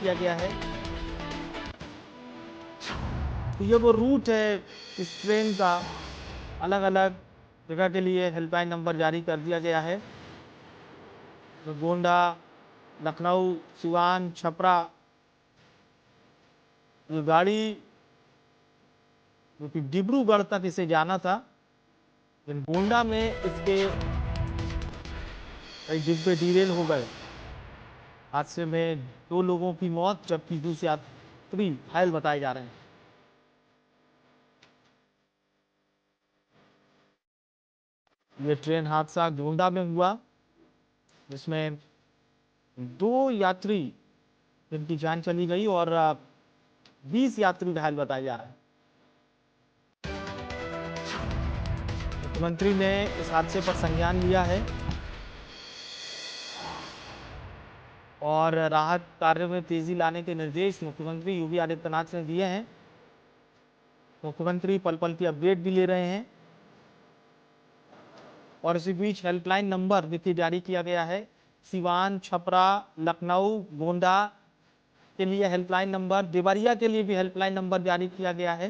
किया गया है। तो ये वो रूट है इस ट्रेन का, अलग अलग जगह के लिए हेल्पलाइन नंबर जारी कर दिया गया है। तो गोंडा, लखनऊ, सिवान, छपरा, ये गाड़ी जो कि डिब्रूगढ़ तक इसे जाना था, लेकिन गोंडा में इसके कई डिब्बे डीरेल हो गए। हादसे में 2 लोगों की मौत, जबकि दूसरे यात्री घायल बताए जा रहे हैं। ये ट्रेन हादसा गोंडा में हुआ, जिसमें 2 यात्री जिनकी जान चली गई और 20 यात्री घायल बताए जा रहे हैं। मुख्यमंत्री ने इस हादसे पर संज्ञान लिया है और राहत कार्य में तेजी लाने के निर्देश मुख्यमंत्री योगी आदित्यनाथ ने दिए हैं। मुख्यमंत्री पल पल की अपडेट भी ले रहे हैं और इसी बीच हेल्पलाइन नंबर देखिए जारी किया गया है। सिवान, छपरा, लखनऊ, गोंडा के लिए हेल्पलाइन नंबर, देवरिया के लिए भी हेल्पलाइन नंबर जारी किया गया है।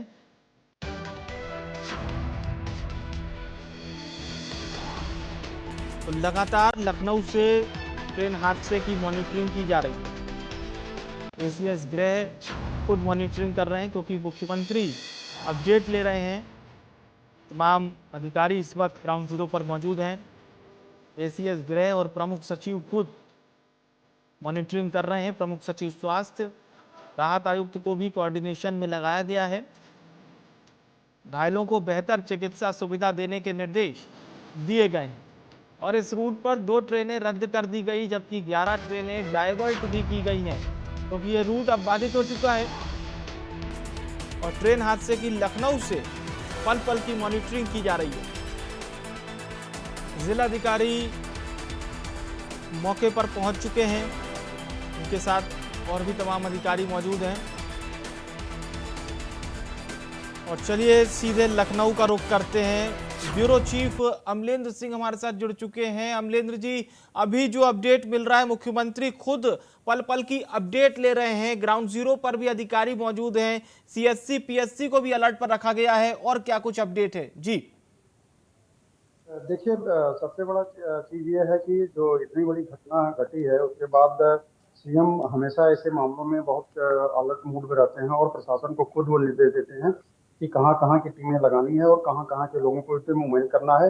तो लगातार लखनऊ से ट्रेन हादसे की मॉनिटरिंग की जा रही है। एसीएस गृह खुद मॉनिटरिंग कर रहे हैं, क्योंकि मुख्यमंत्री अपडेट ले रहे हैं। तमाम अधिकारी इस वक्त ग्राउंड जीरो पर मौजूद हैं। एसीएस गृह और प्रमुख सचिव खुद मॉनिटरिंग कर रहे हैं। प्रमुख सचिव स्वास्थ्य, राहत आयुक्त को भी कोऑर्डिनेशन में लगाया गया है। घायलों को बेहतर चिकित्सा सुविधा देने के निर्देश दिए गए हैं और इस रूट पर 2 ट्रेनें रद्द कर दी गई, जबकि 11 ट्रेनें डाइवर्ट भी की गई हैं, क्योंकि ये रूट अब बाधित हो चुका है। और ट्रेन हादसे की लखनऊ से पल पल की मॉनिटरिंग की जा रही है। जिलाधिकारी मौके पर पहुंच चुके हैं, उनके साथ और भी तमाम अधिकारी मौजूद हैं। और चलिए सीधे लखनऊ का रुख करते हैं। ब्यूरो चीफ अमलेंद्र सिंह हमारे साथ जुड़ चुके हैं। अमलेंद्र जी, अभी जो अपडेट मिल रहा है, मुख्यमंत्री खुद पल पल की अपडेट ले रहे हैं। ग्राउंड जीरो पर भी अधिकारी मौजूद हैं। सीएससी, पीएससी को भी अलर्ट पर रखा गया है। और क्या कुछ अपडेट है जी? देखिए, सबसे बड़ा चीज ये है कि जो इतनी बड़ी घटना घटी है उसके बाद सीएम हमेशा ऐसे मामलों में बहुत अलर्ट मूड में रहते हैं और प्रशासन को खुद वो निर्देश देते हैं कि कहाँ कहाँ की टीमें लगानी है और कहाँ कहाँ के लोगों को इस पे मूवमेंट करना है,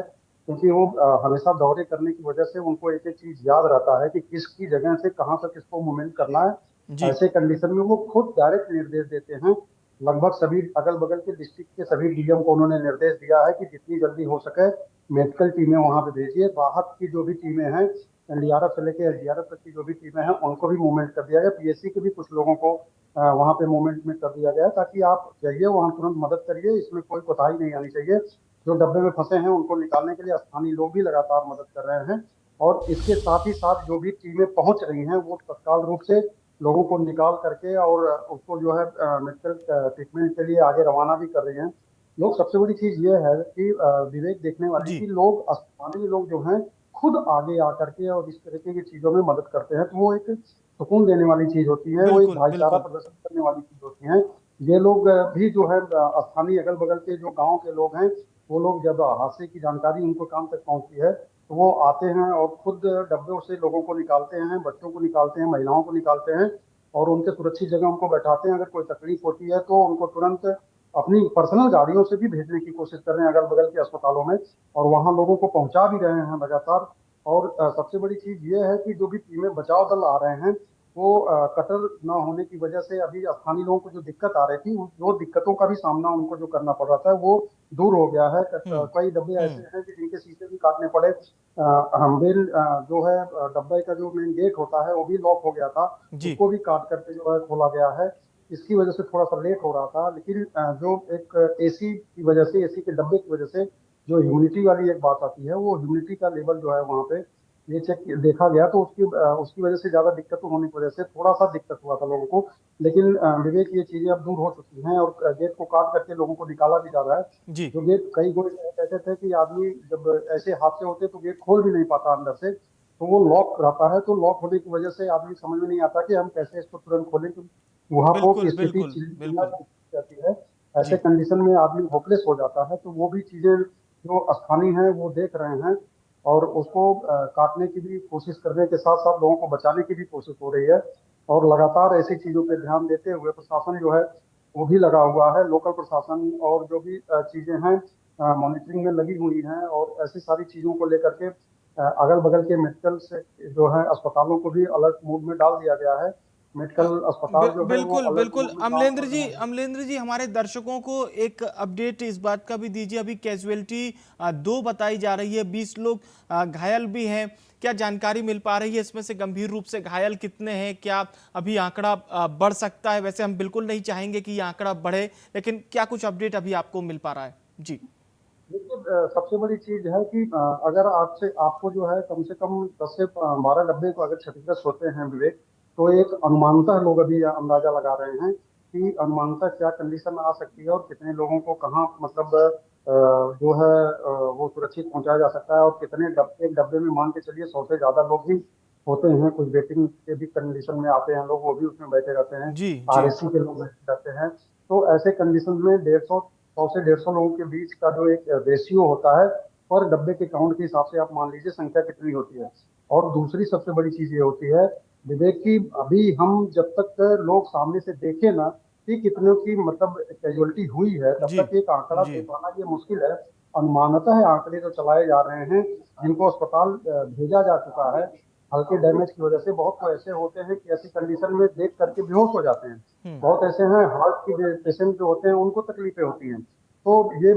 क्योंकि वो हमेशा दौरे करने की वजह से उनको एक एक चीज याद रहता है कि किसकी जगह से कहाँ तक किसको मूवमेंट करना है। जी। ऐसे कंडीशन में वो खुद डायरेक्ट निर्देश देते हैं। लगभग सभी अगल बगल के डिस्ट्रिक्ट के सभी डीएम को उन्होंने निर्देश दिया है कि जितनी जल्दी हो सके मेडिकल टीमें वहां पे भेजिए। राहत की जो भी टीमें हैं, एनडीआरएफ से लेकर एसडीआरएफ तक की जो भी टीमें हैं उनको भी मूवमेंट कर दिया गया। पीएससी के भी कुछ लोगों को वहां पे मूवमेंट में कर दिया गया, ताकि आप जाइए वहां तुरंत मदद करिए। इसमें कोई कोताही नहीं आनी चाहिए। जो डब्बे में फंसे हैं उनको निकालने के लिए स्थानीय लोग भी लगातार मदद कर रहे हैं और इसके साथ ही साथ जो भी टीमें पहुंच रही हैं वो तत्काल रूप से लोगों को निकाल करके और उसको जो है मेडिकल ट्रीटमेंट के लिए आगे रवाना भी कर रही हैं लोग। सबसे बड़ी चीज ये है कि विवेक देखने वाली जी। कि लोग, स्थानीय लोग जो हैं खुद आगे आकर के और इस तरीके की चीजों में मदद करते हैं, तो वो एक सुकून देने वाली चीज होती है, वो एक बिल्कुल भाईचारा बिल्कुल। प्रदर्शन करने वाली चीज होती है। ये लोग भी जो है स्थानीय अगल बगल के जो गांव के लोग हैं, वो लोग जब हादसे की जानकारी उनको काम तक पहुंचती है तो वो आते हैं और खुद डब्बों से लोगों को निकालते हैं, बच्चों को निकालते हैं, महिलाओं को निकालते हैं और उनके सुरक्षित जगह उनको बैठाते हैं। अगर कोई तकलीफ होती है तो उनको तुरंत अपनी पर्सनल गाड़ियों से भी भेजने की कोशिश कर रहे हैं अगल बगल के अस्पतालों में और वहां लोगों को पहुंचा भी रहे हैं लगातार। और सबसे बड़ी चीज ये है कि जो भी टीमें बचाव दल आ रहे हैं वो कटर न होने की वजह से अभी स्थानीय लोगों को जो दिक्कत आ रही थी, वो दिक्कतों का भी सामना उनको जो करना पड़ रहा था वो दूर हो गया है। कई डब्बे ऐसे हैं कि जिनके शीशे भी काटने पड़े। हमवेल जो है डब्बे का जो मेन गेट होता है वो भी लॉक हो गया था, जी। उसको भी काट करके जो है खोला गया है। इसकी वजह से थोड़ा सा लेट हो रहा था, लेकिन जो एक एसी की वजह से, एसी के डब्बे की वजह से जो ह्यूमिडिटी वाली एक बात आती है, वो ह्यूमिडिटी का लेवल जो है वहाँ पे ये चेक देखा गया, तो उसकी वजह से ज्यादा दिक्कत होने की वजह से थोड़ा सा दिक्कत हुआ था लोगों को। लेकिन विवेक, ये चीजें अब दूर हो चुकी हैं और गेट को काट करके लोगों को निकाला भी जा रहा है। जी। जो गेट, कई लोग कहते थे कि आदमी जब ऐसे हादसे होते तो गेट खोल भी नहीं पाता अंदर से, तो वो लॉक रहता है, तो लॉक होने की वजह से आदमी समझ में नहीं आता कि हम कैसे इसको तुरंत खोलें, क्योंकि वहाँ पर बिल्कुल, स्थिति बिल्कुल, चिल्ला बिल्कुल। जाती है। ऐसे जी। कंडीशन में आदमी होपलेस हो जाता है, तो वो भी चीजें जो स्थानीय हैं वो देख रहे हैं, और उसको काटने की भी कोशिश करने के साथ साथ लोगों को बचाने की भी कोशिश हो रही है। और लगातार ऐसी चीजों पे ध्यान देते हुए प्रशासन जो है वो भी लगा हुआ है, लोकल प्रशासन और जो भी चीजें हैं मॉनिटरिंग में लगी हुई हैं, और ऐसी सारी चीजों को लेकर के अगल बगल के मेडिकल से जो है अस्पतालों को भी अलर्ट मोड में डाल दिया गया है। अ, मेडिकल अस्पताल जो है वो बिल्कुल, अलर्ट बिल्कुल। मोड में काम कर रहे हैं। अमलेंद्र जी, हमारे दर्शकों को एक अपडेट इस बात का भी दीजिए। अभी कैजुअलिटी 2 बताई जा रही है, 20 लोग घायल भी हैं। क्या जानकारी मिल पा रही है इसमें से गंभीर रूप से घायल कितने हैं? क्या अभी आंकड़ा बढ़ सकता है? वैसे हम बिल्कुल नहीं चाहेंगे कि ये आंकड़ा बढ़े, लेकिन क्या कुछ अपडेट अभी आपको मिल पा रहा है? जी। देखिए, सबसे बड़ी चीज है कि अगर आपसे आपको जो है कम से कम 10 से 12 डब्बे को अगर क्षतिग्रस्त होते हैं विवेक, तो एक अनुमानतः लोग अभी अंदाजा लगा रहे हैं कि अनुमानतः क्या कंडीशन आ सकती है और कितने लोगों को कहाँ मतलब जो है वो सुरक्षित पहुंचाया जा सकता है, और कितने एक डब्बे में मान के चलिए 100 से ज्यादा लोग भी होते हैं। कुछ वेटिंग के भी कंडीशन में आते हैं लोग, वो भी उसमें बैठे रहते हैं। जी, जी। आरएसी के लोग बैठे रहते हैं। तो ऐसे कंडीशन में 100 से 150 लोगों के बीच का जो एक रेशियो होता है, पर डब्बे के काउंट के हिसाब से आप मान लीजिए संख्या कितनी होती है। और दूसरी सबसे बड़ी चीज ये होती है विवेक की, अभी हम जब तक लोग सामने से देखे ना कि कितनों की मतलब कैजुअलिटी हुई है, तब जी, तक एक आंकड़ा जी। दे पाना ये मुश्किल है। अनुमानतः आंकड़े जो चलाए जा रहे हैं, जिनको अस्पताल भेजा जा चुका है हल्के डैमेज की वजह से, बहुत तो ऐसे होते हैं कि ऐसी कंडीशन में देख करके बेहोश हो जाते हैं। हुँ। बहुत ऐसे हैं हार्ट की पेशेंट जो होते हैं उनको तकलीफें होती हैं। तो ये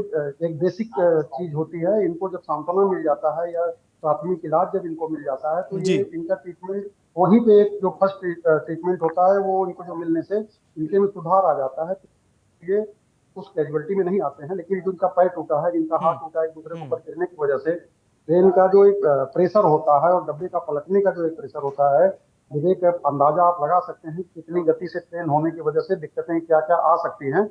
एक बेसिक चीज होती है। इनको जब सांत्वना मिल जाता है या प्राथमिक इलाज जब इनको मिल जाता है, तो जी। ये इनका ट्रीटमेंट वहीं पे एक जो फर्स्ट ट्रीटमेंट होता है वो इनको जो मिलने से इनके में सुधार आ जाता है। तो ये उस कैजुअलिटी में नहीं आते हैं, लेकिन जिनका पैर टूटा है, जिनका हाथ हुँ, टूटा है एक दूसरे के ऊपर हुँ। गिरने की वजह से, ट्रेन का जो एक प्रेशर होता है और डब्बे का पलटने का जो एक प्रेशर होता है, विवेक अंदाजा आप लगा सकते हैं कितनी गति से ट्रेन होने की वजह से दिक्कतें क्या क्या आ सकती हैं।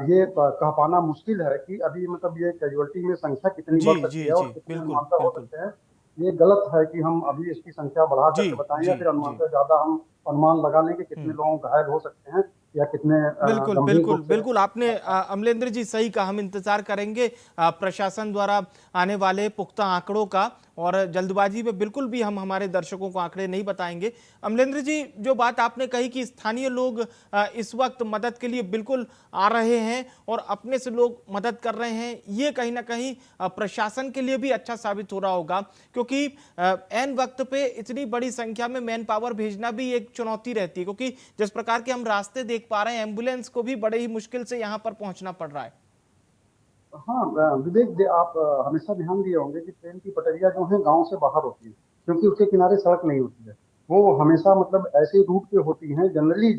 ये कह पाना मुश्किल है कि अभी मतलब ये कैजुअलिटी में संख्या कितनी जी, बढ़ जी, सकती है और जी। कितने बिल्कुल, अनुमानतः हो बिल्कुल। सकते हैं। ये गलत है कि हम अभी इसकी संख्या बढ़ा जी, करके बताएं, या जी, फिर जी। अनुमानतः ज्यादा हम अनुमान लगा लें कि कितने हुँ। लोग घायल हो सकते हैं या कितने बिल्कुल, गंभीर बिल्कुल, रूप से। बिल्कुल। आपने अमलेंद्र जी सही कहा। हम इंतज़ार करेंगे प्रशासन द्वारा आने वाले पुख्ता आंकड़ों का, और जल्दबाजी में बिल्कुल भी हम हमारे दर्शकों को आंकड़े नहीं बताएंगे। अमलेंद्र जी, जो बात आपने कही कि स्थानीय लोग इस वक्त मदद के लिए बिल्कुल आ रहे हैं और अपने से लोग मदद कर रहे हैं, ये कहीं ना कहीं प्रशासन के लिए भी अच्छा साबित हो रहा होगा, क्योंकि ऐन वक्त पे इतनी बड़ी संख्या में मैन पावर भेजना भी एक चुनौती रहती है, क्योंकि जिस प्रकार के हम रास्ते देख पा रहे हैं, एम्बुलेंस को भी बड़े ही मुश्किल से यहाँ पर पहुंचना पड़ रहा है। हाँ, विवेक आप हमेशा ध्यान दिए होंगे कि ट्रेन की पटरियां जो हैं गांव से बाहर होती हैं, क्योंकि उसके किनारे सड़क नहीं होती है। वो हमेशा मतलब ऐसे रूट पे होती हैं जनरली।